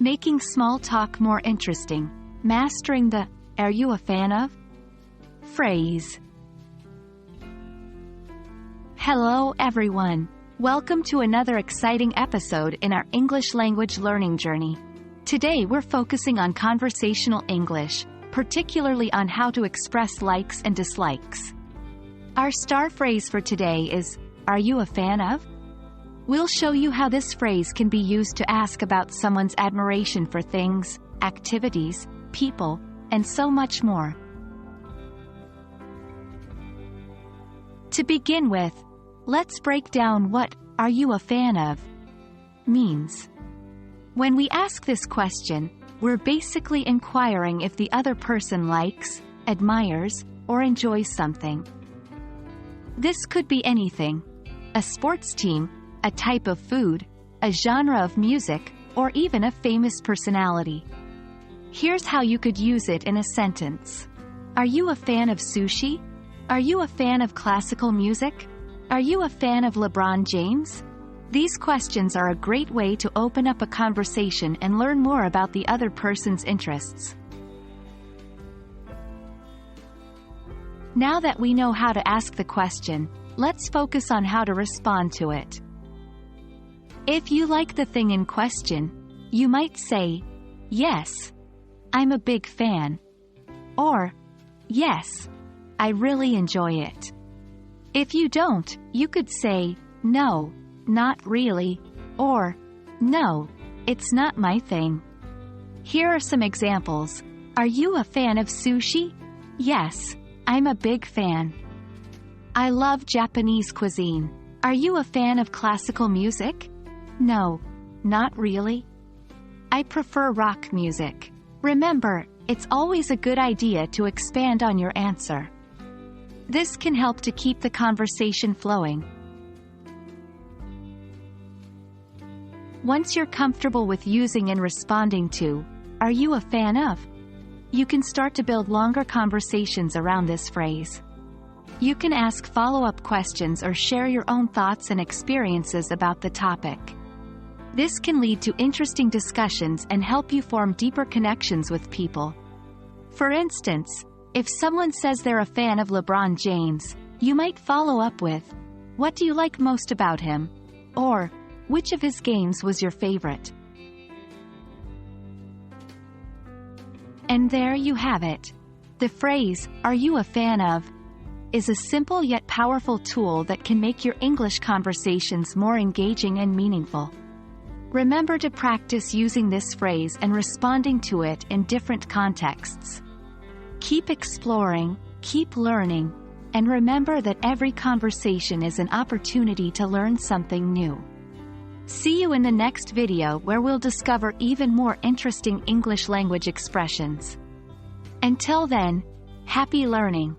Making small talk more interesting. Mastering the "Are you a fan of?" phrase. Hello everyone. Welcome to another exciting episode in our English language learning journey. Today we're focusing on conversational English, particularly on how to express likes and dislikes. Our star phrase for today is, "Are you a fan of?" We'll show you how this phrase can be used to ask about someone's admiration for things, activities, people, and so much more. To begin with, let's break down what "are you a fan of" means. When we ask this question, we're basically inquiring if the other person likes, admires, or enjoys something. This could be anything: a sports team, a type of food, a genre of music, or even a famous personality. Here's how you could use it in a sentence. Are you a fan of sushi? Are you a fan of classical music? Are you a fan of LeBron James? These questions are a great way to open up a conversation and learn more about the other person's interests. Now that we know how to ask the question, let's focus on how to respond to it. If you like the thing in question, you might say, "Yes, I'm a big fan," or "Yes, I really enjoy it." If you don't, you could say, "No, not really," or "No, it's not my thing." Here are some examples. Are you a fan of sushi? Yes, I'm a big fan. I love Japanese cuisine. Are you a fan of classical music? No, not really. I prefer rock music. Remember, it's always a good idea to expand on your answer. This can help to keep the conversation flowing. Once you're comfortable with using and responding to, "Are you a fan of?" you can start to build longer conversations around this phrase. You can ask follow-up questions or share your own thoughts and experiences about the topic. This can lead to interesting discussions and help you form deeper connections with people. For instance, if someone says they're a fan of LeBron James, you might follow up with, "What do you like most about him?" or "Which of his games was your favorite?" And there you have it. The phrase, "Are you a fan of?" is a simple yet powerful tool that can make your English conversations more engaging and meaningful. Remember to practice using this phrase and responding to it in different contexts. Keep exploring, keep learning, and remember that every conversation is an opportunity to learn something new. See you in the next video where we'll discover even more interesting English language expressions. Until then, happy learning!